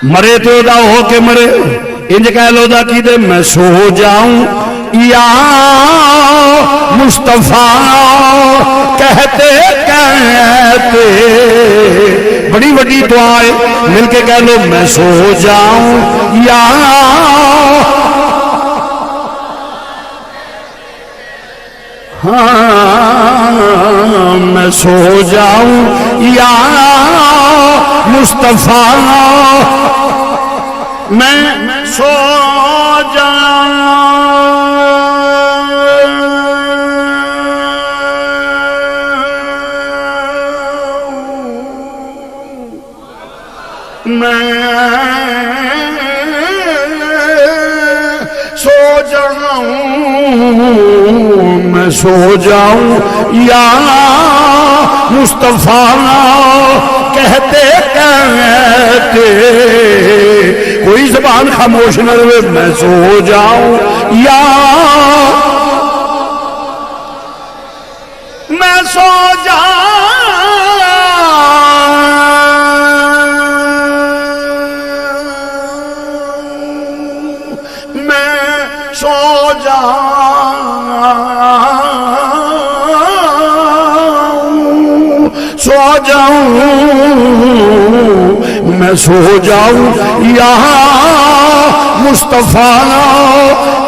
مرے تو دا ہو کے مرے انج کہہ لو دا کی دے میں سو جاؤں یا مصطفیٰ کہتے کہتے بڑی بڑی دعائیں مل کے کہہ لو میں سو جاؤں یا ہاں میں سو جاؤں یا مصطفیٰ میں سو جاؤں میں سو جاؤں میں سو جاؤں یا مصطفیٰ کہتے کہتے کوئی زبان خاموش نہ رہے میں سو جاؤں یا میں سو جاؤں میں سو جاؤں میں سو جاؤں یہاں مصطفیٰ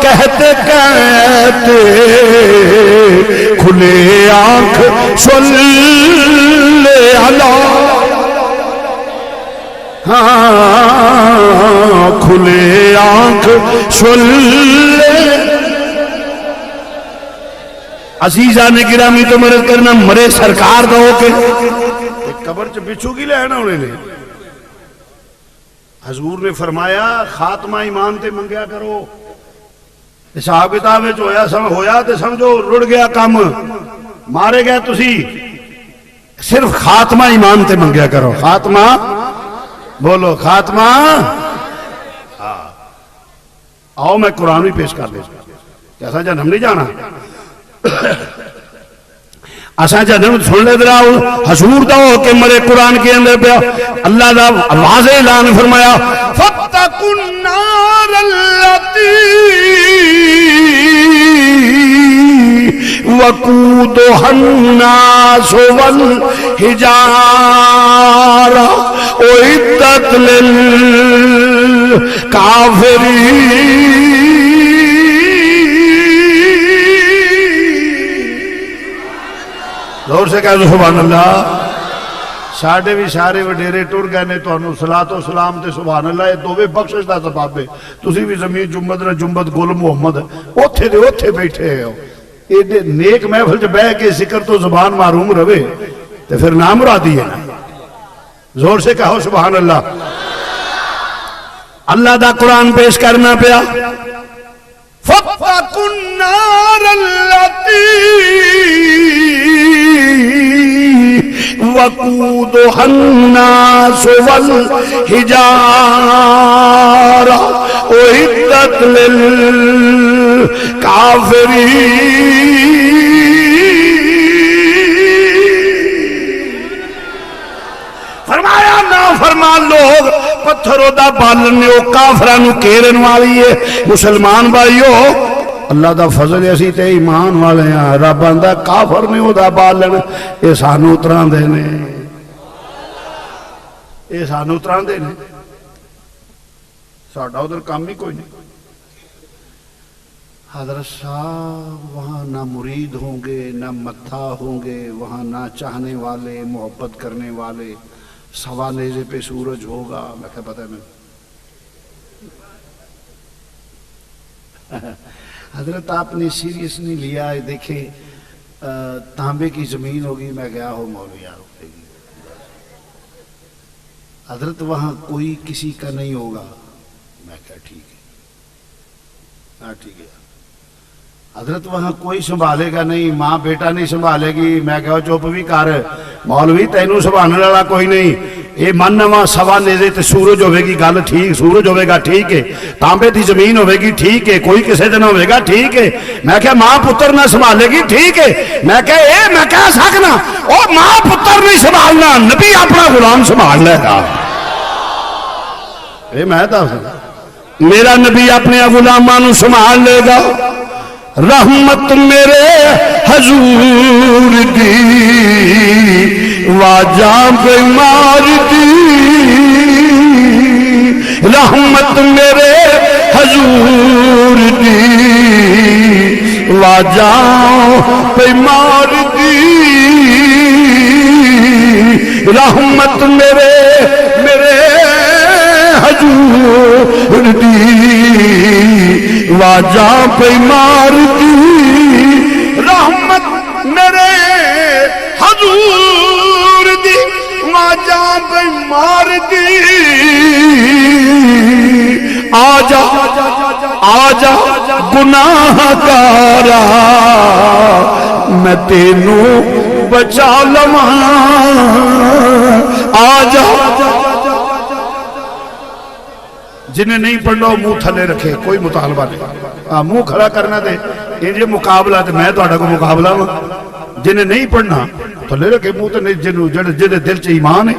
کہتے کہتے کھلے آنکھ صلی علی ہاں کھلے آنکھ صلی عزیزان گرامی تو مرد کرنا مرے سرکار دا ہو کے ایک قبر چ بچھو کی لے ہے نا انہیں نے حضور نے فرمایا خاتمہ ایمان تے منگیا کرو حساب کتاب میں ہویا تے سمجھو رڑ گیا کام مارے گئے تسی صرف خاتمہ ایمان تے منگیا کرو خاتمہ بولو خاتمہ آؤ میں قرآن بھی پیش کر دے کیسا جان ہم نہیں جانا اساں جنم سن لے دراؤ حضور دا ہو کے مرے قرآن کے اندر پہ اللہ دا واضح اعلان فرمایا فَاتَّقُوا النَّارَ الَّتِي وَقُودُهَا النَّاسُ وَالْحِجَارَةُ أُعِدَّتْ لِلْكَافِرِينَ دور سے کہہ دو سبحان اللہ ساڑھے بھی سارے وڈیرے ٹر گئے نے تو انہوں صلاة و سلام تے سبحان اللہ یہ دووے بخشش دا سباب ہے تسی بھی زمین جمبت نہ جمبت گل محمد اوتھے دے اوتھے بیٹھے ہو یہ نیک محفل جو بہ کے ذکر تو زبان معروم روے تو پھر نام مرادی ہے نا زور سے کہو سبحان اللہ اللہ دا قرآن پیش کرنا پیا فَاتَّقُوا النَّارَ الَّتِي وَقُودُهَا النَّاسُ وَالْحِجَارَةُ أُعِدَّتْ لِلْكَافِرِينَ فرمایا نافرمان لوگ پتھروں دا بالن نے وہ کافرانو کیرن والی ہے مسلمان بھائیو اللہ دا فضل ایسی تے ایمان والے ہیں رب آندہ کافر نے وہ دا بالن یہ سانو اتران دینے یہ سانو اتران دینے ساڑھا ادھر کام بھی کوئی نہیں حضرت صاحب وہاں نہ مرید ہوں گے نہ متھا ہوں گے وہاں نہ چاہنے والے محبت کرنے والے سوا نیزے پہ سورج ہوگا میں کہا پتہ ہے میں حضرت آپ نے سیریس نہیں لیا ہے دیکھیں تانبے کی زمین ہوگی میں گیا ہوں مولوی یار ہوگی حضرت وہاں کوئی کسی کا نہیں ہوگا میں کہا ٹھیک ہے ہاں ٹھیک ہے حضرت وہاں کوئی سنبھالے گا نہیں ماں بیٹا نہیں سنبھالے گی میں کہا چوپ بھی کر مولوی تینوں سنبھالنے والا کوئی نہیں یہ من نواں سوا نیزے تے سورج ہوئے گی گل ٹھیک سورج ہوئے گا ٹھیک ہے تانبے دی زمین ہوئے گی ٹھیک ہے کوئی کسے دن ہوئے گا ٹھیک ہے میں کہا ماں پتر نہ سنبھالے گی ٹھیک ہے میں کہہ سکنا او ماں پتر نہیں سنبھالنا نبی اپنا غلام سنبھال لے گا یہ میں دس میرا نبی اپنے غلاماں نو سنبھال لے گا رحمت میرے حضور دی واجاں پہ مار دی رحمت میرے حضور دی واجاں پہ مار دی رحمت میرے حضور دی واجاں پہ مار دی رحمت میرے حضور دی واجاں پہ مار دی آجا آجا گناہ کارا میں تینوں بچا لواں آجا جنہیں نہیں پڑھنا منہ تھلے رکھے کوئی مطالبہ نہیں منہ کھڑا کرنا دے یہ مقابلہ تو میں تو کو مقابلہ ہوں جنہیں نہیں پڑھنا تھلے رکھے منہ تو جنہیں دل چ ایمان ہے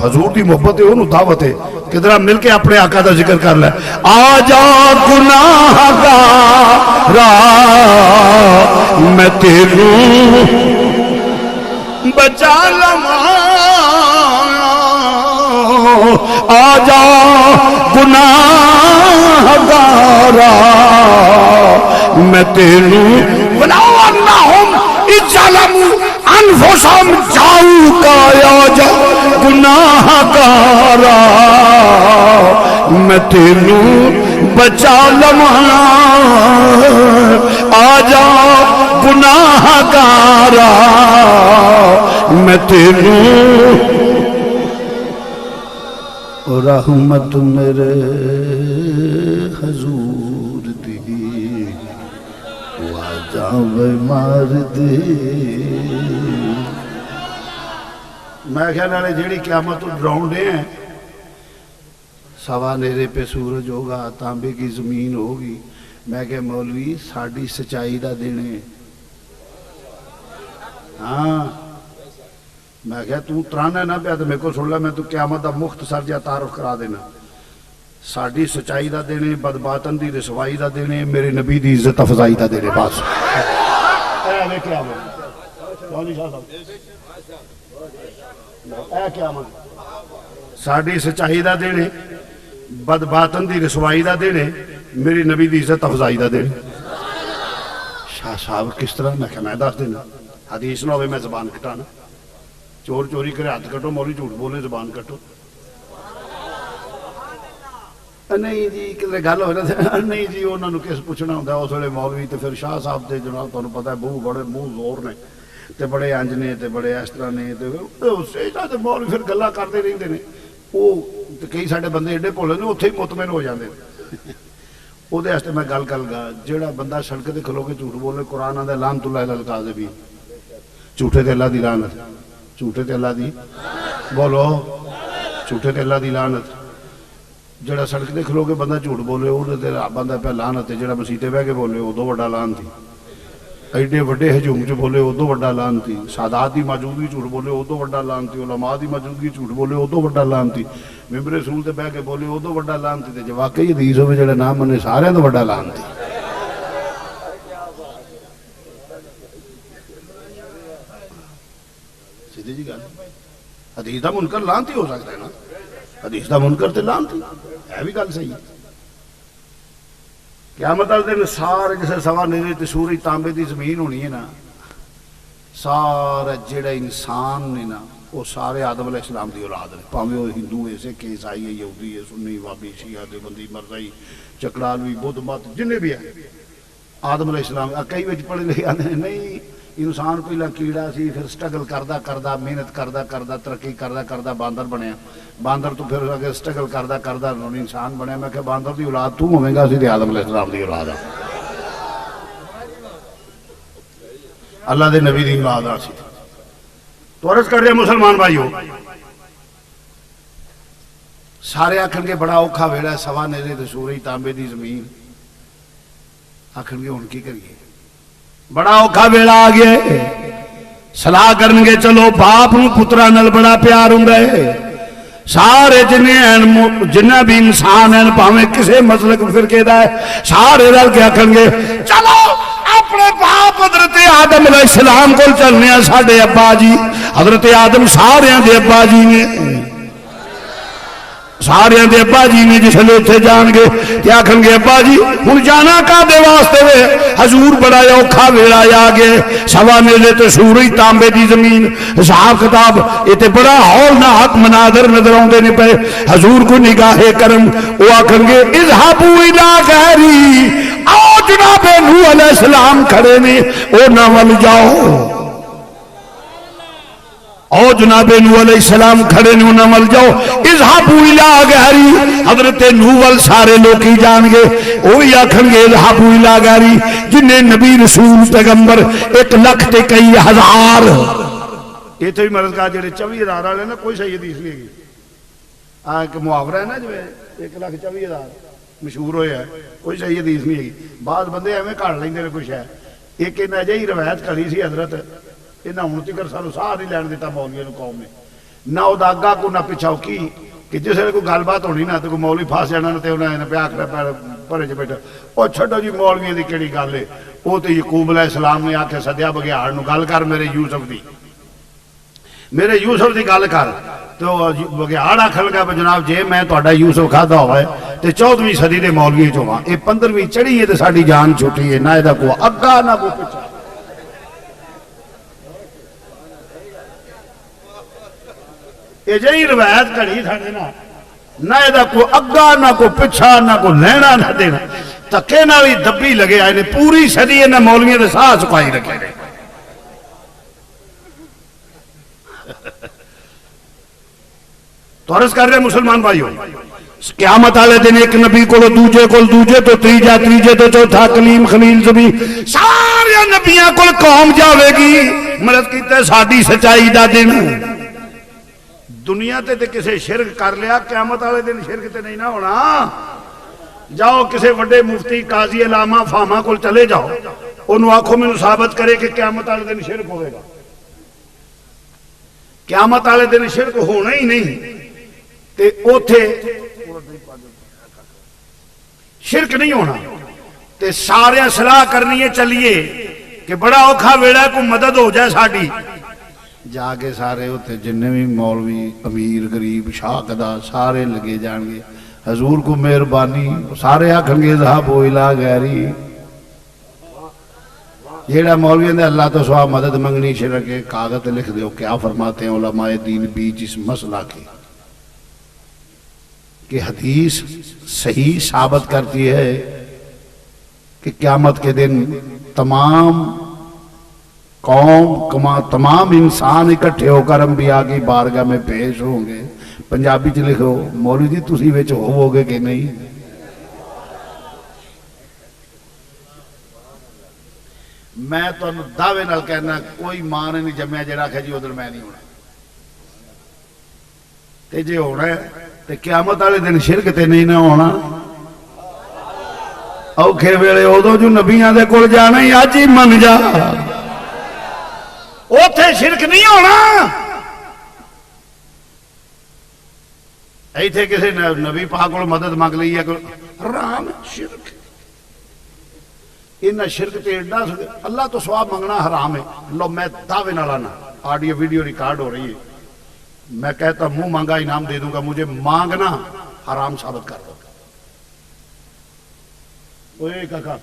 حضور دی محبت ہے انہوں دعوت ہے کدھرا مل کے اپنے آقا دا ذکر کر لے آجا گناہ گارا میں تیروں بچا لواں آجا گناہ گارا میں تیروں وَلَوْ أَنَّهُمْ إِذْ ظَلَمُوا أَنفُسَهُمْ جَاءُوكَ آجا گناہ گارا میں تیروں بچا لواں آجا گناہ گارا میں تیروں رحمت میرے حضور دی واجاں مار دی میں کہنا ہے جیڑی قیامت ڈراؤنڈے ہیں سوا نیرے پہ سورج ہوگا تانبے کی زمین ہوگی میں کہ مولوی ساڑی سچائی دا دینے ہاں میں کہا تو ترانا نہ پیا تو میرے کو سن لیا میں تو قیامت دا مختصر جا تعارف کرا دینا ساڑی سچائی دا دینے بدباطن دی رسوائی دا دینے میرے نبی دی عزت افضائی دا دینے بس اے قیامت اے قیامت ساڑی سچائی دا دینے بدباطن دی رسوائی دا دینے میری نبی دی عزت افضائی دا دینے شاہ صاحب کس طرح میں کہا میں دس دینا حدیث نہ ہوئے میں زبان کٹانا چور چوری کرے ہاتھ کٹو مولوی جھوٹ بولے زبان کٹو نہیں جی کدھر گل ہو رہا نہیں جی انہوں نے کس پوچھنا ہوتا اس ویلے مولوی تو پھر شاہ صاحب تے جناب تمہیں پتہ ہے بہو بڑے منہ زور نے تے بڑے انج نے تے بڑے اس طرح نے تے مولوی پھر گلاں کرتے رہتے ہیں وہ کئی سارے بندے ایڈے بھولے نے اتنے ہی مطمئن ہو جاتے وہ میں گل کر گا جہاں بندہ سڑک تے کھلو کے جھوٹ بولے قرآن آدھا لعنت اللہ علی الکاذبین جھوٹے تے اللہ دی لعنت جھوٹے تے اللہ دی بولو جھوٹے تے اللہ دی لعنت جڑا سڑک تے کھلو کے بندہ جھوٹ بولے وہ بندہ پہ لعنت ہے جڑا مسیتے بہ کے بولے ادو وڈا لعنت تھی ایڈے وڈے ہجوم چ بولے ادو وڈا لعنت تھی سادات دی موجودگی جھوٹ بولے ادو وڈا لعنت تھی علماء دی موجودگی جھوٹ بولے ادو وڈا لعنت تھی ممبر رسول تے بہ کے بولے ادو وڈا لعنت تھی جو واقعی حدیث ہوے جڑا نام منے سارے تو وڈا لعنت تھی سیدھی جی گل حدیث دا منکر لعنتی ہو سکتا ہے نا حدیث دا منکر تے لعنتی ہے بھی گل صحیح قیامت والے دن سارے جیسے سوا نیرے تے سورج تانبے دی زمین ہونی ہے نا سارا جڑا انسان نے نا وہ سارے آدم علیہ السلام دی اولاد نے پاویں وہ ہندو ہے سکھ ہے عیسائی ہے یہودی ہے سنی وابی شیعہ دیوبندی مرزائی چکڑالوی بدھ مت جنے بھی ہیں آدم علیہ السلام کئی وچ پڑھے لکھے آتے ہیں نہیں انسان پہلا کیڑا سی پھر سٹرگل کردہ کردہ محنت کردہ کردہ ترقی کردہ کردہ باندر بنیا باندر تو پھر اگر سٹرگل کردہ کردہ انسان بنیا میں کہ باندر دی اولاد تو ہوئے گا سی آدم علیہ السلام دی اولاد اللہ دے نبی دی اولاد سی تو عرض کر رہے مسلمان بھائیو سارے آکھن کے بڑا اوکھا ویڑا سوا نیرے تے سورج تانبے دی زمین آکھن کے ان کی کریے بڑا اوکھا ویڑا آ گیا صلاح کرنگے چلو باپ نو پترا نل بڑا پیار ہوں گئے سارے جنہیں بھی انسان ہیں پاویں کسے مسلک فرقے دا ہے سارے رل کے آکھن گے چلو اپنے باپ حضرت آدم علیہ السلام کو چلنے ہیں ساڑھے ابا جی حضرت آدم سارے دے ابا جی نے سارے دے ابا جی نے جس لے اتھے جان گے کیا کھن گے ابا جی ہن جانا کا دے واسطے ہوئے حضور بڑا اوکھا ویڑا آ گئے سوا میلے تے سوری تانبے دی زمین حساب کتاب یہ تے بڑا ہول نہ حق مناظر نظر آندے نے پے حضور کو نگاہ کرم وہ آکھن گے اذهبوا الى غیری آؤ جناب نوح علیہ السلام کھڑے نے او نہ ول جاؤ او جناب نوح علیہ السلام کھڑے نے انہاں مل جاؤ اذهبوا الى غیری حضرت نوح وال سارے لوگ ہی جان گے وہی آکھن گے اذهبوا الى غیری جنہیں نبی رسول پیغمبر 1,00,000 تے کئی ہزار یہ تو بھی مرض کہا جڑے 24,000 والے نا کوئی صحیح حدیث نہیں ہے ایک محاورہ ہے نا جو 1,24,000 مشہور ہویا ہے کوئی صحیح حدیث نہیں ہے بعض بندے ایویں کھڑ لیندے نے کچھ ہے ایک انہاں جہی روایت کھڑی سی حضرت انہاں ہن تک سانو ساہ نہیں لین دیتا مولویوں نوں قوم نے نہ او دا اگا کو نہ پچھاؤ کی کہ جس ویلے کوئی گل بات ہونی نہ تے کوئی مولوی پھس جانا تے انہاں نے پیا آکھنا پرے چ بیٹھا او چھڈو جی مولویوں دی کیڑی گل ہے او تے یعقوب علیہ السلام نے آکھیا سدیا بگیاڑ نوں گل کر میرے یوسف دی گل کر تو بگیاڑ آکھن لگا جناب جے میں تہاڈا یوسف کھادا ہوئے تے 14ویں صدی دے مولوی چوں ہاں اے 15ویں چڑھی ہے تے ساڈی جان چھٹی ہے نہ ادا کو اگا نہ کو پچھا یہ جہی روایت کھڑی تھا نہ ادا کو اگا نہ کو پچھا نہ کو لینا نہ دینا تکے نہ بھی دبی لگے آئے نے پوری صدی انہاں مولویوں دے ساہ سکائی رکھے گئے تو عرض کر رہے مسلمان بھائیو قیامت والے دن ایک نبی کو دوجے تو تیجے تو چوتھا کلیم خلیل زبی سارے نبیاں کو قوم جاوے گی مرد کیتے ہیں ساڑی سچائی دا دن دنیا تے کسے شرک کر لیا قیامت والے دن شرک تے نہیں نہ ہونا جاؤ کسے وڈے مفتی قاضی علامہ فاہمہ کو چلے جاؤ انہوں آنکھوں میں ثابت کرے کہ قیامت والے دن شرک ہوئے گا قیامت والے دن شرک ہونا ہی نہیں تے اوتھے شرک نہیں ہونا تے سارے صلاح کرنی ہے چلیے کہ بڑا اوکھا ویڑا کو مدد ہو جائے ساڑی جا کے سارے ہوتے جنہیں بھی مولوی امیر غریب شاقدہ سارے لگے جان گے حضور کو مہربانی سارے آکھن گے ذهبوا الى غیری جیڑا مولوی نے اللہ تو سوا مدد منگنی شرک کے کاغذ لکھ دیو کیا فرماتے ہیں علماء دین بیچ اس مسئلہ کی کہ حدیث صحیح ثابت کرتی ہے کہ قیامت کے دن تمام قوم تمام انسان اکٹھے ہو کر انبیاء کی بارگاہ میں پیش ہوں گے پنجابی چ لکھو مولوی جی تسی وچ ہوو گے کہ نہیں میں تو دعوے نال کہنا کوئی ماں نے نہیں جمعہ جڑا کہ جی ادھر میں نہیں ہونا تے جے ہونا ہے تے قیامت والے دن شرک تے نہیں نہ ہونا اوکھے ویلے ادو جو نبیاں دے کول جانا ہی اج ہی من جا اوتھے شرک نہیں ہونا ایتھے کسی نبی پاک کو مدد مانگ لی ہے حرام شرک انہا شرک تے ایڈا اللہ تو سواب منگنا حرام ہے لو میں دعوے نہ لانا آڈیو ویڈیو ریکارڈ ہو رہی ہے میں کہتا منہ مانگا انعام دے دوں گا مجھے مانگنا حرام ثابت کر دو اوے کاکا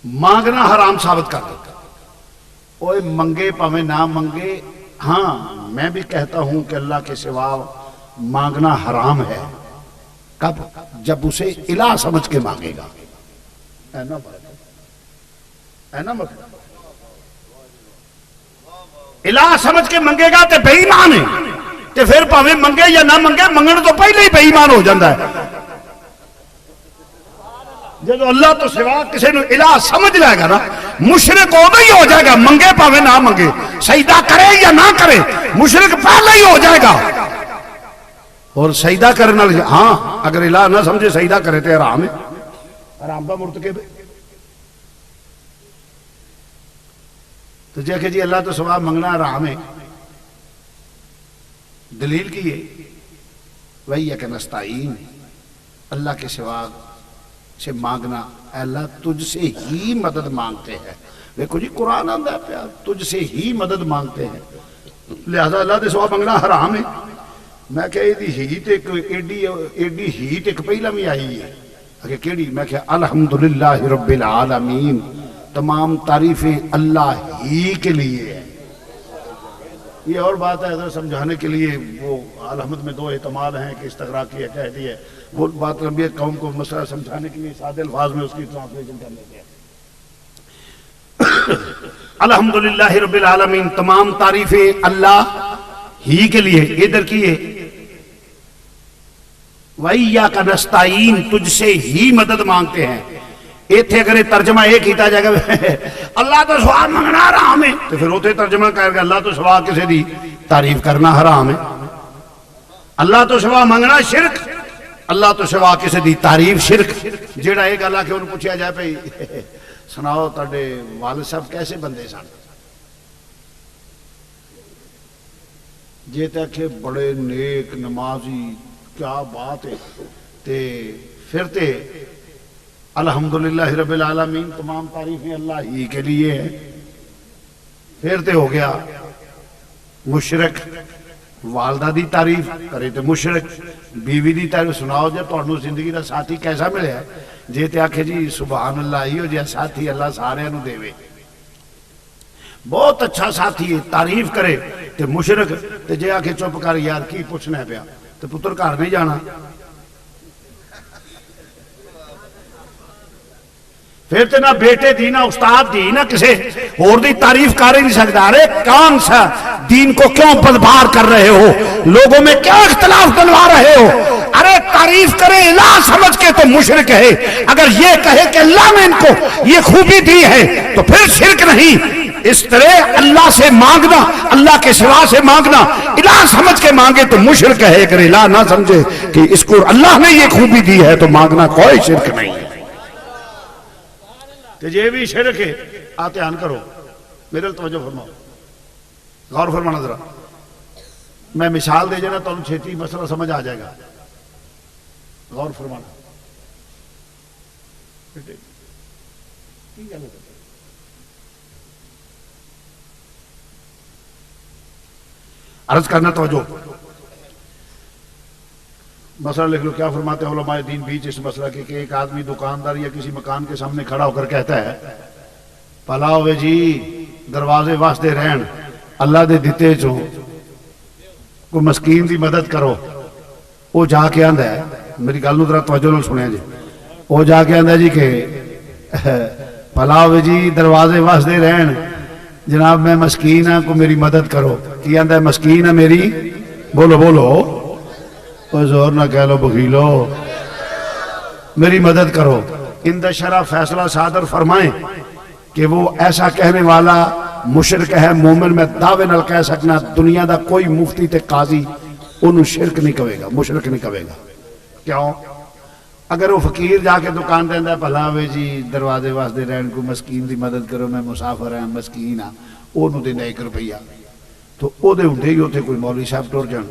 مانگنا حرام ثابت کر دو اوے منگے پاویں نہ منگے ہاں میں بھی کہتا ہوں کہ اللہ کے سوا مانگنا حرام ہے کب جب اسے الہ سمجھ کے مانگے گا الہ سمجھ کے منگے گا تے بے ایمان ہے تے پھر پاویں منگے یا نہ منگے منگن تو پہلے ہی بے ایمان ہو جاتا ہے جب اللہ تو سوا کسی نے الہ سمجھ لائے گا نا مشرک ادو ہی ہو جائے گا منگے پاویں نہ منگے سجدہ کرے یا نہ کرے مشرک پہلے ہی ہو جائے گا اور سجدہ کرنا ہاں اگر الہ نہ سمجھے سجدہ کرے تو حرام ہے حرام کا مرتکب ہے تو جے کہ جی اللہ تو سوا منگنا حرام ہے دلیل کی ہے وَإِيَّاكَ نَسْتَعِينُ، اللہ کے سوا سے مانگنا، اے اللہ تجھ سے ہی مدد مانگتے ہیں. دیکھو جی قرآن آندہ ہے پیا، تجھ سے ہی مدد مانگتے ہیں، لہذا اللہ دے سوا منگنا حرام ہے. میں کہا ایڈی ہیٹ ایک پہلا بھی آئی ہے کہ کیڑی، میں کہا الحمدللہ رب العالمین، تمام تعریفیں اللہ ہی کے لیے ہے. یہ اور بات ہے حضرت سمجھانے کے لیے، وہ الحمد میں دو احتمال ہیں کہ استغراق کی کہہ دی ہے، وہ بات لمبی ہے، قوم کو مسئلہ سمجھانے کے لیے سادہ الفاظ میں اس کی ٹرانسلیشن کر لیتے ہیں. الحمدللہ رب العالمین، تمام تعریفیں اللہ ہی کے لیے. ادھر کی ہے وَإِيَّاكَ نَسْتَعِينُ، تجھ سے ہی مدد مانگتے ہیں. ایتھے اگر ترجمہ ایک ہیتا جائے گا اللہ تو سوا منگنا حرام ہے، تو پھر ہوتے ترجمہ کہے گا اللہ تو سوا کسے دی تعریف کرنا حرام ہے. اللہ تو سوا منگنا شرک، اللہ تو سوا کسے دی تعریف شرک. جیڑا ایک اللہ کے انہوں پوچھیا جائے پہ سناؤ تاڑے والد صاحب کیسے بندے سن؟ جے تک بڑے نیک نمازی، کیا بات ہے. تے پھر تے الحمدللہ رب العالمین، تمام تعریفیں اللہ ہی کے لیے ہے. پھر تے ہو گیا مشرک، والدہ دی تعریف کرے تے مشرک، بیوی دی تعریف. سناؤ جے تانوں زندگی دا ساتھی کیسا ملے ہے؟ جے تے آکھے جی سبحان اللہ ہی ہو جے ساتھی اللہ سارے نو دے وے، بہت اچھا ساتھی ہے، تعریف کرے تے مشرک. تے جے آکھے چپ کر یار کی پوچھنا ہے پیا، تے پتر گھر نہیں جانا. پھر تے نہ بیٹے دی، نہ استاد دی، نہ کسے اور دی تعریف کر ہی نہیں سکتا. ارے کون سا دین کو کیوں بدبار کر رہے ہو؟ لوگوں میں کیا اختلاف ڈلوا رہے ہو؟ ارے تعریف کرے الہ سمجھ کے تو مشرک ہے، اگر یہ کہے کہ اللہ نے ان کو یہ خوبی دی ہے تو پھر شرک نہیں. اس طرح اللہ سے مانگنا، اللہ کے سوا سے مانگنا، الہ سمجھ کے مانگے تو مشرک ہے. اگر الہ نہ سمجھے کہ اس کو اللہ نے یہ خوبی دی ہے تو مانگنا کوئی شرک نہیں. تو یہ بھی شرک ہے. آتیان کرو، میرے توجہ فرماؤ، غور فرمانا ذرا. میں مثال دے جانا تو چھیتی مسئلہ سمجھ آ جائے گا. غور فرمانا. عرض کرنا توجہ، مسئلہ لکھ لو. کیا فرماتے ہیں علماء دین بیچ اس مسئلہ کے کہ ایک آدمی دکاندار یا کسی مکان کے سامنے کھڑا ہو کر کہتا ہے پلا ہوئے جی دروازے واسطے رہن، اللہ دے دیتے چوں کوئی مسکین دی مدد کرو. وہ جا کے آندہ ہے، میری گل نو ذرا توجہ نال سنیا جی، وہ جا کے آندہ جی کہ پلا ہوئے جی دروازے واسطے رہن جناب میں مسکین ہاں، کو میری مدد کرو. کی آندہ ہے مسکین ہے میری، بولو بولو، زور نہ کہہ لو بخیلو، میری مدد کرو. اندہ شرع فیصلہ صادر فرمائیں کہ وہ ایسا کہنے والا مشرک ہے. مومن میں دعوے نال کہہ سکنا دنیا دا کوئی مفتی تے قاضی انہوں شرک نہیں کہے گا، مشرک نہیں کہے گا. کیوں؟ اگر وہ فقیر جا کے دکان دیندہ ہے پلا ہوئے جی دروازے واسطے رہن کو مسکین دی مدد کرو، میں مسافر ہیں مسکین ہاں، انہوں دینا 1 روپیہ، تو او دے ہونڈے ہی ہوتے کوئی مولوی صاحب ٹور جان.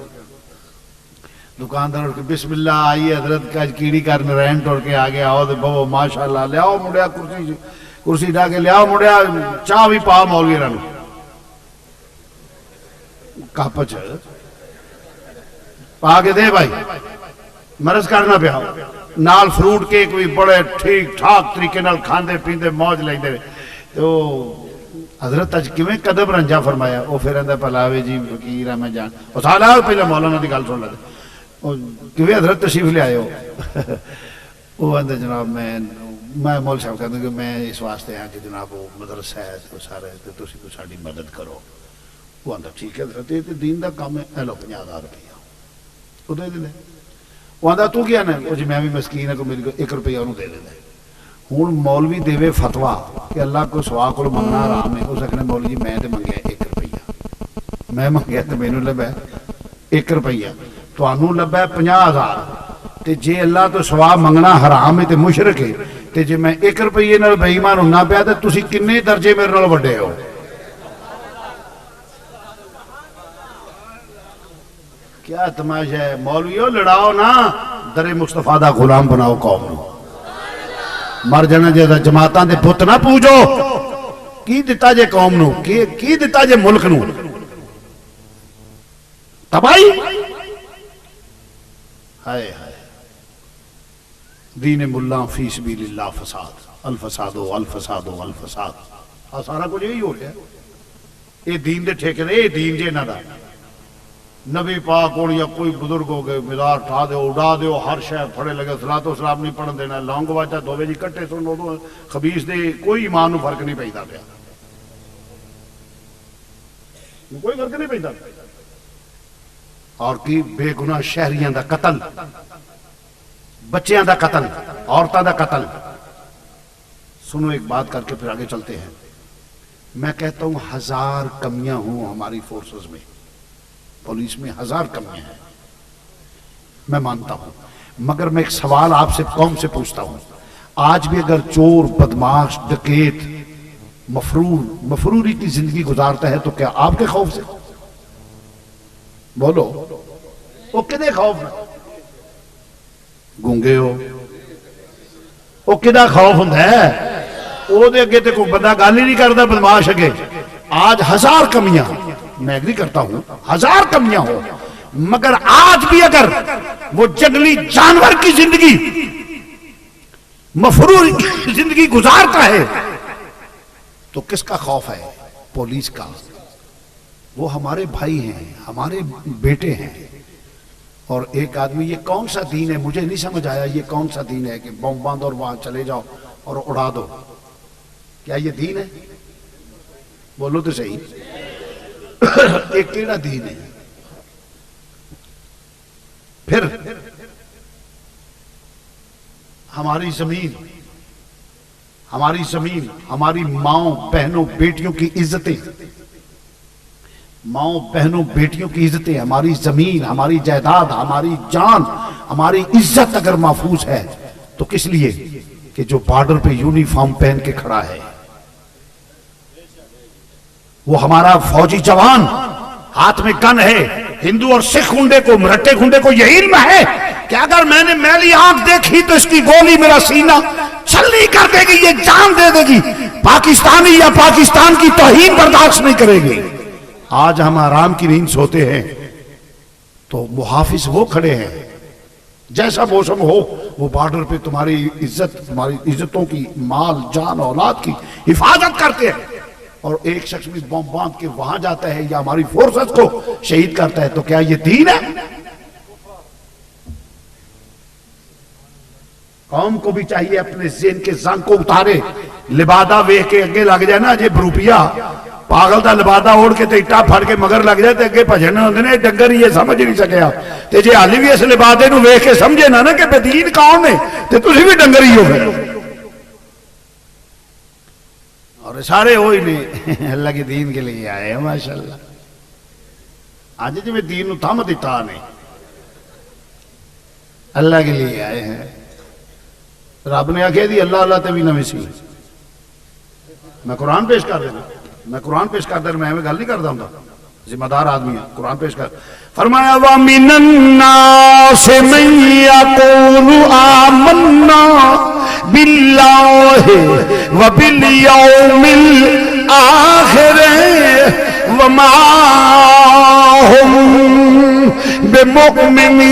دکاندار بسم اللہ آئیے حضرت کا کیڑی کر نرائن ٹور کے آگے آؤ دے بہو ماشاءاللہ لے آؤ مڑیا کرسی ڈا کے لے آؤ مڑیا چاہ بھی پاؤ مولوی رنو کپچ پا کے دے بھائی مرض کرنا پیا نال فروٹ کیک بھی بڑے ٹھیک ٹھاک طریقے نال کھاندے پیندے موج لیندے. تو حضرت اج کیویں قدم رنجا فرمایا. وہ پھر اندر پلاوے جی فقیر ہے میں جان او سالا پہلے مولانا دی گل سن لے کیویں حضرت تشریف لے آئے ہو. وہ اندر جناب میں مول صاحب کہتا ہوں کہ میں اس واسطے ہاں کہ جناب وہ مدرسہ ہے تو سارے تسی کو ساڈی مدد کرو. وہ اندر ٹھیک ہے حضرت یہ دین دا کام ہے. اے لو 50,000 روپیہ وہ دے دے. وہ آدھا تو کیا نا وہ جی میں بھی مسکین ہے کو میری 1 روپیہ انہوں دے دے. ہوں مولوی دے فتوا کہ اللہ کو سوا کو منگنا حرام ہے. اس نے مولوی جی میں تو منگیا 1 روپیہ، میں منگیا تو مینوں لبا 1 روپیہ، تانوں لبا 50,000. تے جے اللہ تو سوا منگنا حرام ہے تے مشرک ہے تے جے میں 1 روپیے نال بے ایمان ہونا پیا تے تسی کنے درجے میرے نال وڈے ہو. کیا تماشا ہے مولویوں، لڑاؤ نا، در مصطفیٰ دا غلام بناؤ قوم نو، مر جانا جیسا جماعتاں دے بت نہ پوجو، کی دیتا جے قوم نو، کی دیتا جے ملک نو، تباہی، ہائے ہائے دین ملا فی سبیل اللہ فساد، الفساد الفساد الفساد، سارا کچھ یہی ہو رہا ہے، یہ دین دے ٹھیکے دے، یہ دین جے نہ دا، نبی پاک اور یا کوئی بزرگ ہو گئے مزار ٹھا دے اڑا دے ہر شے پھڑے لگے صلاۃ و سلام نہیں پڑھن دینا، لونگ واجہ دووے جی کٹے سن دو خبیث دے، کوئی ایمان نو فرق نہیں پیدا پیا، کوئی فرق نہیں پیدا، اور کی بے گناہ شہریاں دا قتل، بچیاں دا قتل، عورتاں دا قتل۔ سنو ایک بات کر کے پھر آگے چلتے ہیں، میں کہتا ہوں 1000 کمیاں ہوں ہماری فورسز میں، پولیس میں 1000 کمیاں ہیں، میں مانتا ہوں، مگر میں ایک سوال آپ سے قوم سے پوچھتا ہوں، آج بھی اگر چور، بدماش، ڈکیت، مفروری کی زندگی گزارتا ہے تو کیا آپ کے خوف سے؟ بولو، وہ کدے خوف نہ گونگے ہو، وہ کدہ خوف ہوں ہے، وہ دے اگے تے کوئی بندہ گالی نہیں کرتا بدماش اگے۔ آج 1000 کمیاں، میں ایگری کرتا ہوں 1000 کمیاں ہو، مگر آج بھی اگر وہ جنگلی جانور کی زندگی، مفرور کی زندگی گزارتا ہے تو کس کا خوف ہے؟ پولیس کا۔ وہ ہمارے بھائی ہیں، ہمارے بیٹے ہیں، اور ایک آدمی، یہ کون سا دین ہے؟ مجھے نہیں سمجھ آیا یہ کون سا دین ہے کہ بم باندھ اور وہاں چلے جاؤ اور اڑا دو، کیا یہ دین ہے؟ بولو تو صحیح، ایک کیڑا دین ہے؟ پھر ہماری زمین، ہماری ماؤں بہنوں بیٹیوں کی عزتیں، ماؤں بہنوں بیٹیوں کی عزتیں، ہماری زمین، ہماری جائیداد، ہماری جان، ہماری عزت اگر محفوظ ہے تو کس لیے کہ جو بارڈر پہ یونیفارم پہن کے کھڑا ہے، وہ ہمارا فوجی جوان، ہاتھ میں گن ہے، ہندو اور سکھ گنڈے کو، مرٹے گنڈے کو یہ علم ہے کہ اگر میں نے میری آنکھ دیکھی تو اس کی گولی میرا سینہ چھلنی کر دے گی، یہ جان دے دے گی، پاکستانی یا پاکستان کی توہین برداشت نہیں کرے گی۔ آج ہم آرام کی نیند سوتے ہیں تو محافظ وہ کھڑے ہیں، جیسا موسم ہو وہ بارڈر پہ تمہاری عزت، تمہاری عزتوں کی، مال، جان، اولاد کی حفاظت کرتے ہیں، اور ایک شخص بھی بم باندھ کے وہاں جاتا ہے یا ہماری فورسز کو شہید کرتا ہے، تو کیا یہ دین ہے؟ قوم کو بھی چاہیے اپنے ذہن کے زنگ کو اتارے، لبادہ ویکھ کے اگے لگ جائے نا، جے بروپیا پاگل دا لبادہ اوڑ کے تے اٹا پھڑ کے مگر لگ جائے تے اگے بھجن ہوندے نے، ڈنگر یہ سمجھ نہیں سکیا، تے جے حالی بھی اس لبادے نو ویکھ کے سمجھے نا کہ بے دین کون ہے تے تسی بھی ڈنگر ہی ہو گئے، اور سارے ہوئی نہیں اللہ کے دین کے لیے آئے ہیں، ماشاءاللہ۔ آج جی میں دین نو تھم دیتا نہیں، اللہ کے لیے آئے ہیں۔ رب نے آکھے دی اللہ اللہ تے بھی نہ مسی، میں قرآن پیش کر دینا، میں قرآن پیش کر دینا، میں گل نہیں کرتا ہوں، ذمہ دار آدمی ہے، قرآن پیش کر۔ فرمایا وَمِنَ النَّاسِ مَن يَقُولُ آمَنَّا بِاللَّهِ وَبِالْيَوْمِ الْآخِرِ وَمَا هُمْ بِمُؤْمِنِينَ۔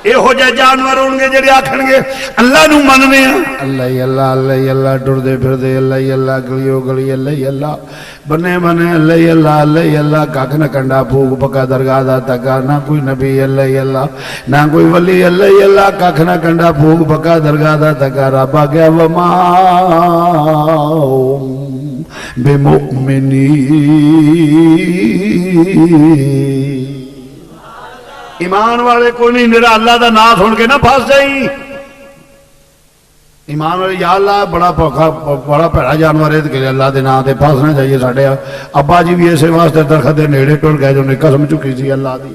یہ ہو جائے جانور ہونگے جڑے آکھن گے اللہ نو مننے ہیں، اللہ ہی اللہ، اللہ ہی اللہ، ڈر دے پھر دے اللہ ہی اللہ، گلیو گلی اللہ ہی اللہ، بنے بنے اللہ ہی اللہ، اللہ ہی اللہ، کاک نہ کنڈا پھوک پکا درگاہ دا تکا، نہ کوئی نبی اللہ ہی اللہ، نہ کوئی ولی اللہ ہی اللہ، کاک نہ کنڈا پھوک پکا درگاہ دا تکا، رب آگیا وما بمؤمنین۔ ایمان والے کو نہیں، میرا اللہ دا نام سن کے نہ پھنس جائیں، ایمان والے یا اللہ بڑا پیڑا جانور ہے کہ اللہ دے نام تے پھنسنا چاہیے۔ ساڈے ابا جی بھی اسے واسطے درخت دے نیڑے ٹر گئے جو نے قسم چکی سی اللہ دی،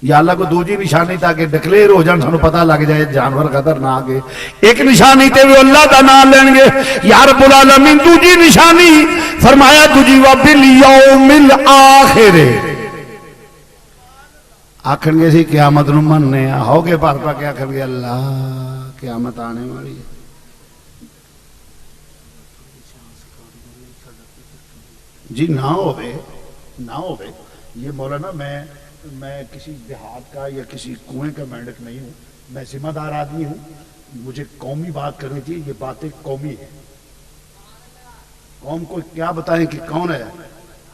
یا اللہ کو دوجی نشانی تاکہ ڈکلیئر ہو جان سانو پتہ لگ جائے جانور خطرناک ہے. ایک نشانی تے وہ اللہ دا نام لین گے یا رب العالمین. دوجی نشانی فرمایا دوجی وَبِالْيَوْمِ الْآخِرِ آکھن گے سی قیامت نو مننے ہو گے پار پا کے آکھن گے اللہ قیامت آنے والی ہے. جی نہ ہوئے یہ مولانا میں کسی دیہات کا یا کسی کنویں کا مینڈک نہیں ہوں. میں ذمہ دار آدمی ہوں. مجھے قومی بات کرنی تھی. یہ باتیں قومی ہیں. قوم کو کیا بتائیں کہ کون ہے.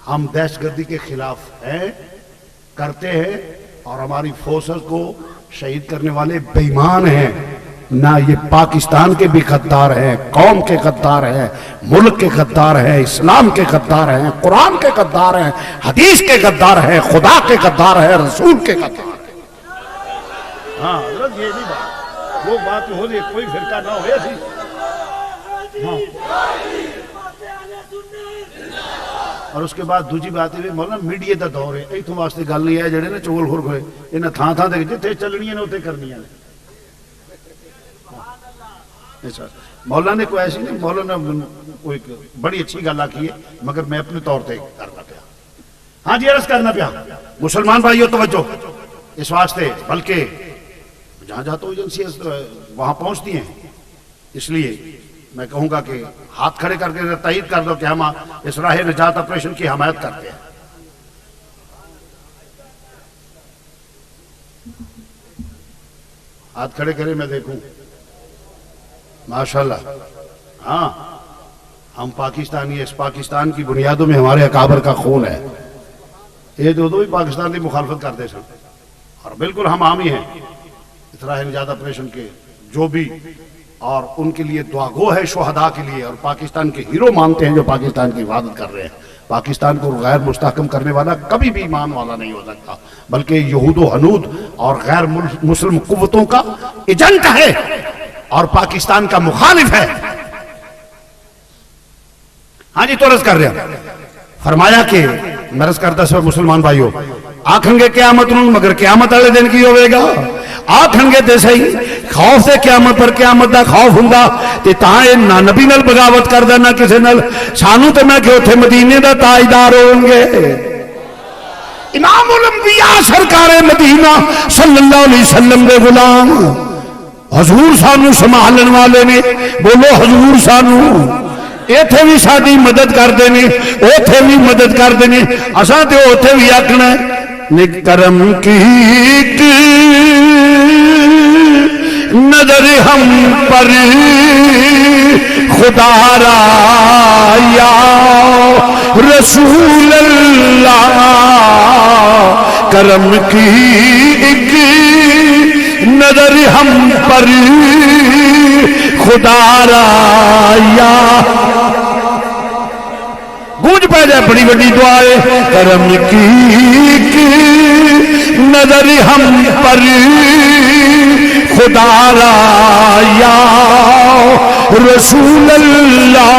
ہم دہشت گردی کے خلاف ہیں, کرتے ہیں, اور ہماری فورسز کو شہید کرنے والے بے ایمان ہیں. نہ یہ پاکستان کے بھی غدار ہیں, قوم کے غدار ہیں, ملک کے غدار ہیں, اسلام کے غدار ہیں, قرآن کے غدار ہیں, حدیث کے غدار ہیں, خدا کے غدار ہیں, رسول کے غدار ہیں. ہاں حضرت یہ نہیں بات, وہ بات ہو جائے کوئی فرقہ نہ ہوئے سی. ہاں اور اس کے بعد دوسری بات ہے مولانا میڈیا دا دور ہے. ایتھوں واسطے گل نہیں ہے جڑے نا چول خور ہوئے انہاں تھاں تھاں تے جتھے چلنیاں نے اوتھے کرنیاں نے. مولانا نے کوئی ایسی نہیں, مولانا کوئی بڑی اچھی گل آکی ہے مگر میں اپنے طور تے کرنا پیا. ہاں جی عرض کرنا پیا مسلمان بھائیو توجہ اس واسطے, بلکہ جہاں جہاں تو ایجنسیاں وہاں پہنچتی ہیں. اس لیے میں کہوں گا کہ ہاتھ کھڑے کر کے تائید کر دو کہ ہم اس راہ نجات آپریشن کی حمایت کرتے ہیں. ہاتھ کھڑے کرے میں دیکھوں. ماشاءاللہ. ہاں ہم پاکستانی, اس پاکستان کی بنیادوں میں ہمارے اکابر کا خون ہے. یہ دو بھی پاکستان کی مخالفت کرتے سن اور بالکل ہم حامی ہیں اس راہ نجات آپریشن کے, جو بھی, اور ان کے لیے دعا گو ہے شہداء کے لیے, اور پاکستان کے ہیرو مانتے ہیں جو پاکستان کی حفاظت کر رہے ہیں. پاکستان کو غیر مستحکم کرنے والا کبھی بھی ایمان والا نہیں ہو سکتا, بلکہ یہود و حنود اور غیر مسلم قوتوں کا ایجنٹ ہے اور پاکستان کا مخالف ہے. ہاں جی تو عرض کر رہا فرمایا کہ میں عرض کرتا سب مسلمان بھائیو آکھن گے قیامت نوں, مگر قیامت والے دن کی ہوئے گا. آکھن گے تے صحیح خوف سے قیامت پر قیامت دا خوف ہوندا تے تاں اے نہ نبی نال بغاوت کردا نہ کسے نال. سانو تے میں کہ اوتھے مدینے دا تاجدار ہون گے. امام الانبیاء سرکار مدینہ صلی اللہ علیہ وسلم دے غلام حضور سانو سنبھالن والے نے. بولو حضور سانو ایتھے بھی ساری مدد کرتے ہیں, اوتھے بھی مدد کرتے ہیں. اساں تے اوتھے بھی آکھنا ہے کرم کی نظر ہم پر خدا را یا رسول اللہ. کرم کی ایک نظر ہم پر خدا را یا گونج پہ جائے بڑی بڑی دعا ہے. کرم کی نظر ہم پر خدا را یا رسول اللہ.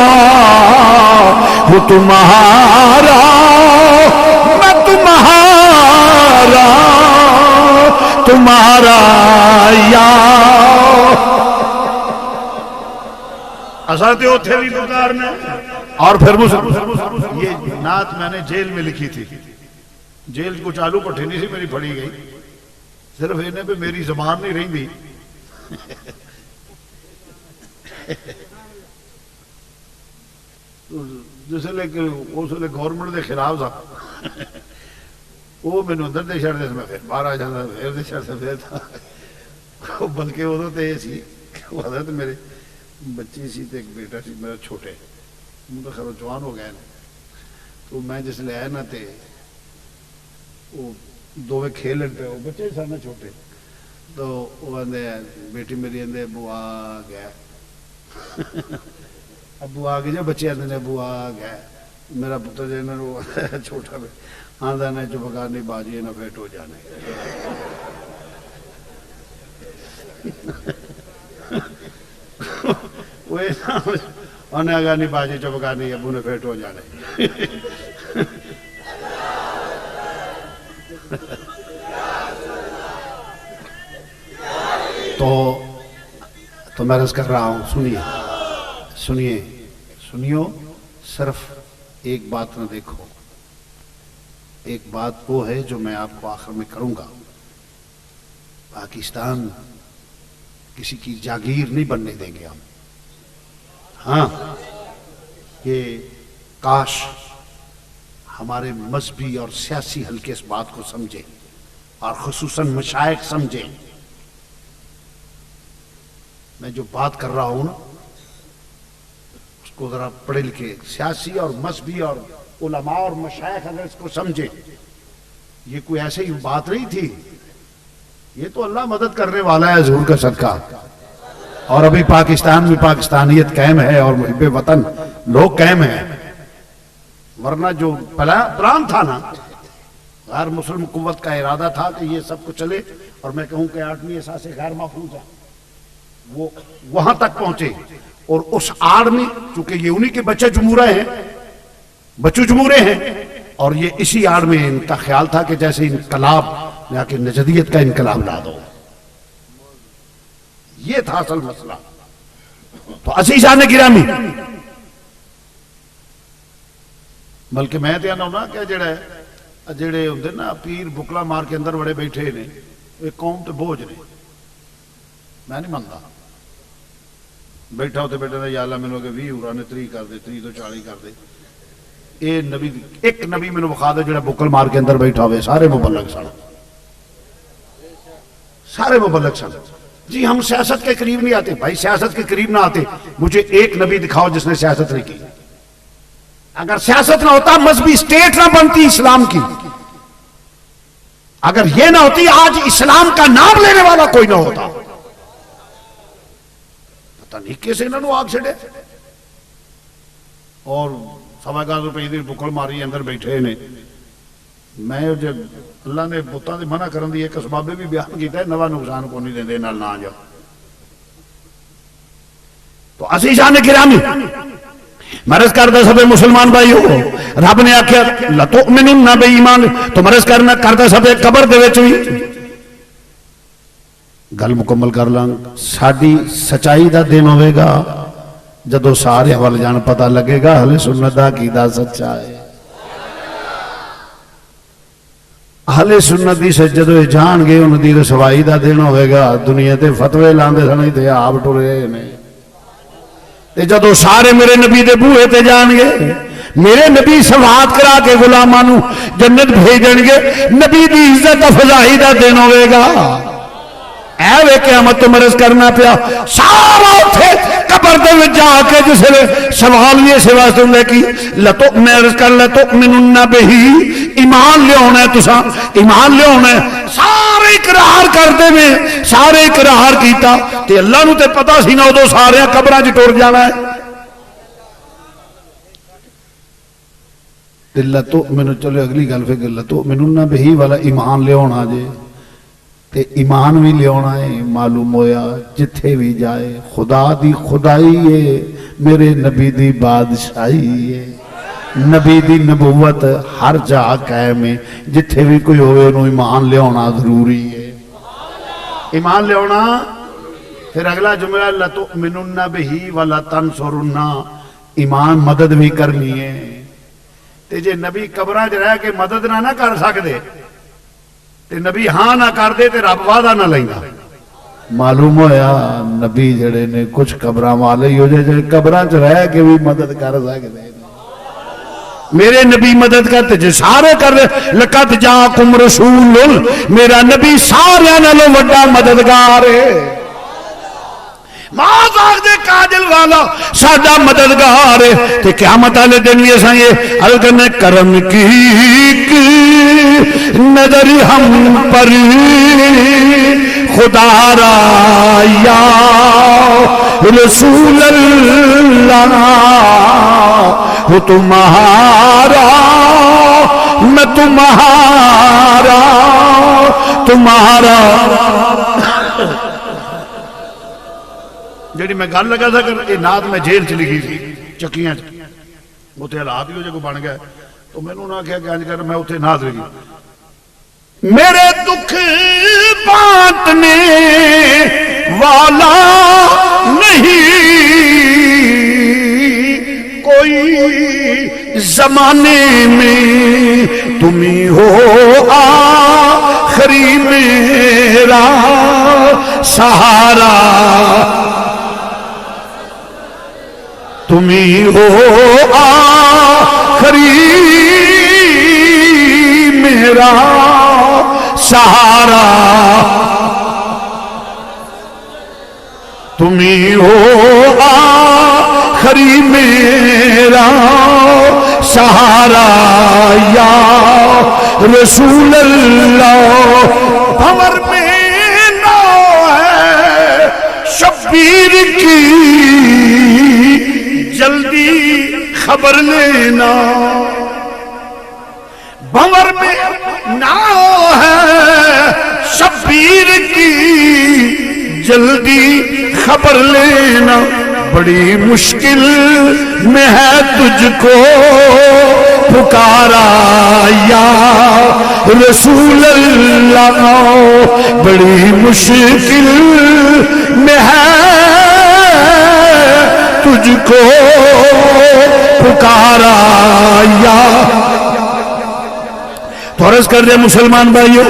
وہ تمہارا میں تمہارا تمہارا یا اساتے ہوتے بھی پکارنا. اور پھر یہ نعت میں نے جیل میں لکھی تھی. جیل کو چالو پٹھی نہیں سی میری پڑھی گئی, صرف انہیں پہ میری زبان نہیں رہی دی. جس لئے گورنمنٹ دے خلاف تھا وہ میں نے اندر دے شہر دے میں پھر باہر آ جانا, پھر دے شہر سے پھر تھا. بلکہ وہ تو یہ سی حضرت میرے بچی سی تے ایک بیٹا سی میرا چھوٹے, تو خیر جوان ہو گئے. تو میں جس لئے آیا نا تے وہ دووے کھیلن پہ, وہ بچے سا نا چھوٹے, تو وہ اندے بیٹی میری اندے ابو آ گیا, ابو آ گئے جو بچے اندے ابو آ گیا. میرا پتر جو ہے چھوٹا بھی آندھا نے جو بگانی باجی نہ پھیٹ ہو جانے. وہ انہیں اگانی باجی جو بگانی ابو نے پھیٹ ہو جانے. تو میں عرض کر رہا ہوں، سنیو، صرف ایک بات نہ دیکھو، ایک بات وہ ہے جو میں آپ کو آخر میں کروں گا. پاکستان کسی کی جاگیر نہیں بننے دیں گے ہم. ہاں، کہ کاش ہمارے مذہبی اور سیاسی حلقے اس بات کو سمجھیں، اور خصوصاً مشائخ سمجھیں. میں جو بات کر رہا ہوں نا، اس کو ذرا پڑھے لکھے سیاسی اور مذہبی اور علماء اور مشائخ اگر اس کو سمجھیں. یہ کوئی ایسے ہی بات نہیں تھی، یہ تو اللہ مدد کرنے والا ہے حضور کا صدقہ. اور ابھی پاکستان میں پاکستانیت قائم ہے اور محب وطن لوگ قائم ہیں. ورنہ جو پلان تھا نا، غیر مسلم قوت کا ارادہ تھا کہ یہ سب کچھ چلے، اور میں کہوں کہ 8ویں احساس غیر محفوظ ہے، وہ وہاں تک پہنچے. اور اس آڑ میں چونکہ یہ انہی کے بچو جمورے ہیں، اور یہ اسی آڑ میں ان کا خیال تھا کہ جیسے انقلاب یا کہ نجدیت کا انقلاب لا دو. یہ تھا اصل مسئلہ. تو عزیزان گرامی، بلکہ میں تو آنا کہ جڑے ہوندے نا پیر بکلا مار کے اندر بڑے بیٹھے نے، یہ قوم تے بوجھ نے. میں نہیں مانتا بیٹھا ہوتے بیٹھے نے، یا اللہ میں نے 20 عمرانے 30 کر دے، 30 تو 40 کر دے. اے نبی، ایک نبی میں نے بخا دے جڑا بکل مار کے اندر بیٹھا ہوئے. سارے مبلغ سن، سارے مبلغ سن. جی ہم سیاست کے قریب نہیں آتے. بھائی سیاست کے قریب نہ آتے، مجھے ایک نبی دکھاؤ جس نے سیاست نہیں کی. اگر سیاست نہ ہوتا، مذہبی اسٹیٹ نہ بنتی اسلام کی، اگر یہ نہ ہوتی، آج اسلام کا نام لینے والا کوئی نہ ہوتا. پتہ نہیں کیسے انہوں نے آگ چھڑے، اور 1.25 روپے دی بکل ماری اندر بیٹھے نے. میں جب اللہ نے بتاں دے منع کرن دی ایک اسباب بھی بیان کیتا ہے، نوا نقصان کو نہیں دیندے نال نہ جاؤ. تو عزیزان گرامی، مرض کردہ سب مسلمان بھائیو، رب نے آکھیا لَتُؤْمِنُنَّ بِإِيمَانِ، تو مرض کردہ سب قبر دے وچ ہوئی. گل مکمل کر لیں. ساڈی سچائی دا دن ہوئے گا جدو سارے وال جان پتہ لگے گا اہل سنت دا عقیدہ سچا ہے. اہل سنت دی سجدو جان گے ان دی رسوائی دا دن ہوئے گا. دنیا تے فتوے لاندے سنے تے آپ ٹرے نے، تے جدو سارے میرے نبی دے بوئے تے جان گے، میرے نبی شفاعت کرا کے غلامانو جنت بھیجن گے. نبی دی عزت افضائی دا دن ہوئے گا. اے وے قیامت تو مرض کرنا پیا سارا اٹھے قبر دے وچ جا کے جس لے سوال یہ سے واسطے ہوں کہ میں عرض کر لَتُؤْمِنُنَّ بِهِ، ایمان لے ہونا ہے. تساں ایمان لے ہونا ہے. سارے اقرار کر دے میں، سارے اقرار کیتا تے اللہ نو تے پتہ سی نہ ادو سارے قبراں وچ ٹر جانا ہے. لَتُؤْمِنُ، چلو اگلی گل پھر لَتُؤْمِنُنَّ بِهِ والا ایمان لے ہونا جے، تے ایمان بھی لے ہونا ہے. معلوم ہویا جتھے بھی جائے خدا دی خدائی ہے، میرے نبی دی بادشاہی ہے، نبی دی نبوت ہر جا قائم ہے. جتھے بھی کوئی ہوئے انہوں ایمان لے ہونا ضروری ہے. ایمان لے ہونا. پھر اگلا جملہ لَتُؤْمِنُنَّ بِهِ وَلَتَنْصُرُنَّ، ایمان مدد بھی کرنی ہے. تے جے نبی قبراں وچ رہ کے مدد نہ کر سکدے تے نبی ہاں نہ کر دے تے رب وعدہ نہ لیندا. معلوم ہویا نبی جڑے نے کچھ قبراں والے ہی ہو جائے قبراں وچ رہ کے بھی مدد کر سکدے. میرے نبی مدد کرتے جے سارے کر لقد جاکم رسول، میرا نبی سارے نالوں وڈا مددگار ہے. ماں دے کاجل والا ساڈا مددگار ہے. تے قیامت والے دن بھی اساں یہ عرض کرنے کرم کی نظر ہم پر خدا را یا رسول اللہ، وہ تمہارا میں تمہارا تمہارا. جیڑی میں گل لگا تھا کہ یہ نعت میں جیل چ لکھی تھی چکیاں اتنے حالات ہی ہو جائے بن گیا تو میں نے کہا کہ کر میں اتنے نعت لکھی. میرے دکھ بانٹنے والا نہیں کوئی زمانے میں، تم ہی ہو آخری میرا سہارا، تم ہی ہو آخری میرا سہارا، تم ہی ہو آخری میرا سہارا یا رسول اللہ۔ بھنور میں نو ہے شبیر کی، جلدی خبر لینا، بھنور میں نو ہے شبیر کی، جلدی خبر لینا، بڑی مشکل میں ہے تجھ کو پکارا یا رسول اللہ، بڑی مشکل میں ہے تجھ کو پکارا یا۔ تو عرض کر رہے مسلمان بھائیو،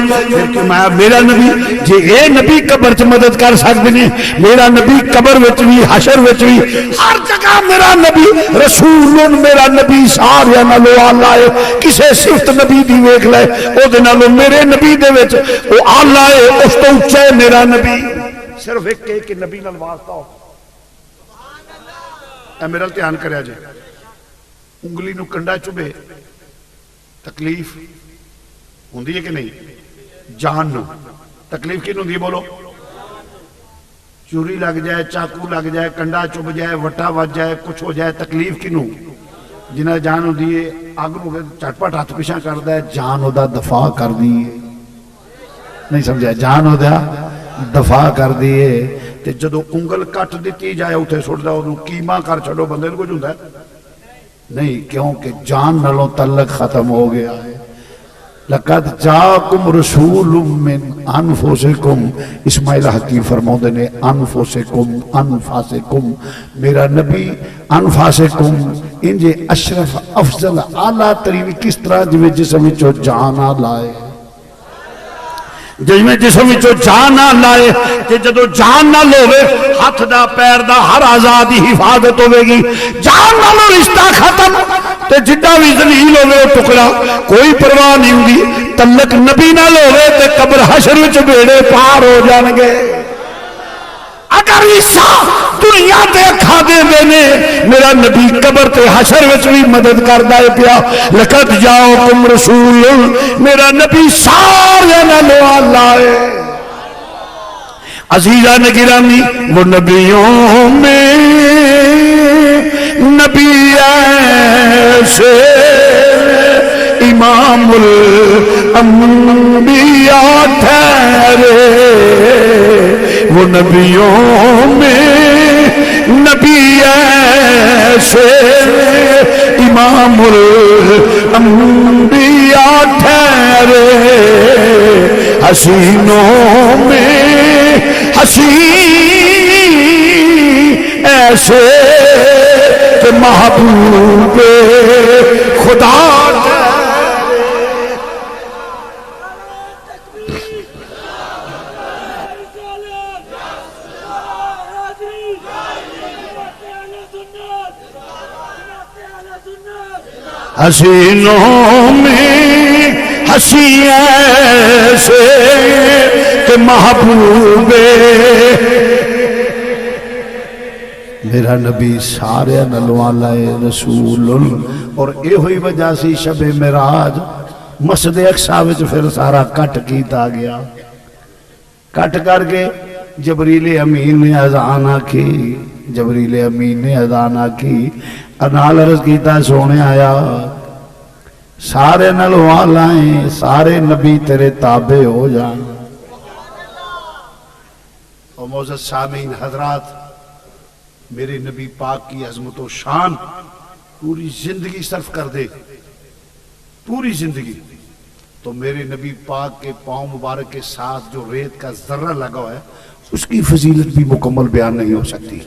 میرا نبی جی اے نبی قبر چ مدد کر سکتے ہیں، میرا نبی قبر وچ بھی حشر وچ بھی ہر جگہ میرا نبی رسول، میرا نبی سارے نالوں آلہ ہے، کسے صفت نبی دی ویکھ لے او دے نالوں میرے نبی دے وچ او آلہ ہے، اس تو اونچا ہے میرا نبی۔ صرف ایک نبی نال واسطہ ہو، اے میرا دھیان کریا جائے، انگلی نو کنڈا چبے تکلیف ہوندی ہے کہ نہیں؟ جان نو تکلیف کی ہوندی ہے بولو؟ چوری لگ جائے، چاقو لگ جائے، کنڈا چب جائے، وٹا وج جائے، کچھ ہو جائے، تکلیف کی نو؟ جنہ جان ہوندی ہے اگ نو چٹپٹ ہاتھ پیچھے کردا ہے، جان ہودا دفاع کر دی ہے، نہیں سمجھا؟ جان ہودا دفاع کر دی ہے، تے جدو انگل کٹ دیتی جائے اتھے سٹ دا اونوں کیما کر چھڈو، بندے نوں کچھ ہوندا ہے نہیں، کیونکہ جان نالوں تعلق ختم ہو گیا ہے۔ لقد جاکم رسول من انفسکم، اسماعیل حکیم فرماؤں نے انفسکم، انفاسکم، میرا نبی انفاسکم انجے اشرف افضل اعلیٰ ترین کس طرح جو جسم چو جانا لائے، جس میں جسم چو جان نہ لائے، کہ جدو جان نہ لوے ہاتھ دا پیر دا ہر آزادی حفاظت ہوئے گی، جان نہ لو رشتہ ختم، تے جدہ بھی ذلیل ہوئے ٹکڑا کوئی پرواہ نہیں ہوگی، تلک نبی نہ لوے تے قبر حشر وچ بیڑے پار ہو جانگے۔ اگر عیسیٰ دنیا دے کھا دے دینے، میرا نبی قبر تے حشر وچ بھی مدد کر دائے پیا۔ لقد جاؤکم رسول، میرا نبی سارے نلوہ لائے۔ عزیزہ نگرامی، وہ نبیوں میں نبی ایسے امام الانبیاء ٹھہرے، وہ نبیوں میں نبی ایسے امام الانبیاء ٹھہرے، حسینوں میں حسین ایسے کہ محبوب خدا حسینوں میں حسین ایسے کہ محبوب میرا نبی سارے نلوالا رسول، اور اے ہوئی وجہ سی شب معراج مسجد اقصی وچ پھر سارا کٹ کیتا گیا، کٹ کر کے جبریل امین نے اذان آکھی، جبریل امین نے اذان آکھی، انال عرض کیتا سونے آیا سارے نلوالائیں، سارے نبی تیرے تابع ہو جان۔ اور معزز سامعین حضرات، میرے نبی پاک کی عظمت و شان پوری زندگی صرف کر دے، پوری زندگی، تو میرے نبی پاک کے پاؤں مبارک کے ساتھ جو ریت کا ذرہ لگا ہے اس کی فضیلت بھی مکمل بیان نہیں ہو سکتی.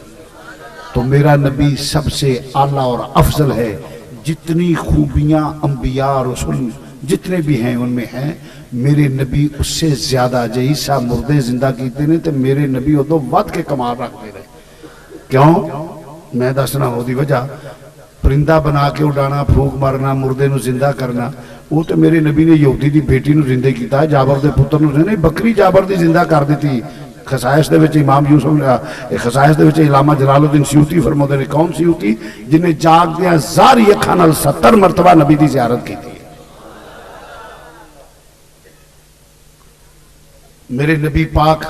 تو میرا نبی سب سے اعلیٰ اور افضل ہے. جتنی خوبیاں انبیاء رسول جتنے بھی ہیں ان میں ہیں، میرے نبی اس سے زیادہ. جیسا مردے زندہ کیتے نے تو میرے نبی وہ تو ود کے کمال رکھتے رہے. کیوں؟ میں دسنا ہو دی وجہ. پرندہ بنا کے اڈانا، پھونک مارنا، مردے نو زندہ کرنا، وہ تو میرے نبی نے یہودی دی بیٹی نو زندہ کیتا ہے. جابر دے پتر نو زندہ، بکری جابر دی زندہ کر دیتی. خصائص دے وچ امام یوسف خصائص دے وچ علامہ جلال الدین سیوطی فرماتے نے، کون سیوطی؟ جنہیں جاگ دیا زاری اکھاں نال 70 مرتبہ نبی دی زیارت کی تھی. میرے نبی پاک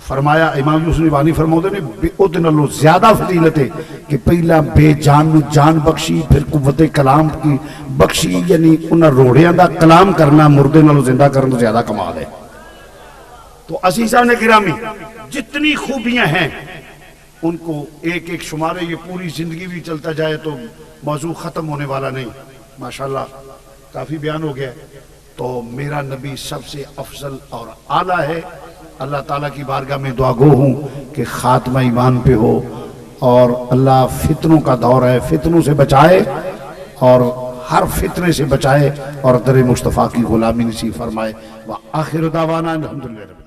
فرمایا، امام یوسف نبانی فرماتے نے، او دے نالوں زیادہ فضیلت ہے کہ پہلا بے جان نو جان بخشی، پھر قوت کلام کی بخشی. یعنی انہاں روڑیاں دا کلام کرنا مردے نالوں زندہ کرنے تو زیادہ کمال ہے. تو عزیزان گرامی، جتنی خوبیاں ہیں ان کو ایک ایک شمارے. یہ پوری زندگی بھی چلتا جائے تو موضوع ختم ہونے والا نہیں. ماشاءاللہ کافی بیان ہو گیا. تو میرا نبی سب سے افضل اور اعلیٰ ہے. اللہ تعالیٰ کی بارگاہ میں دعا گو ہوں کہ خاتمہ ایمان پہ ہو، اور اللہ فتنوں کا دور ہے، فتنوں سے بچائے اور ہر فتنے سے بچائے اور در مصطفیٰ کی غلامی نصیب فرمائے. وآخر دعوانا الحمدللہ.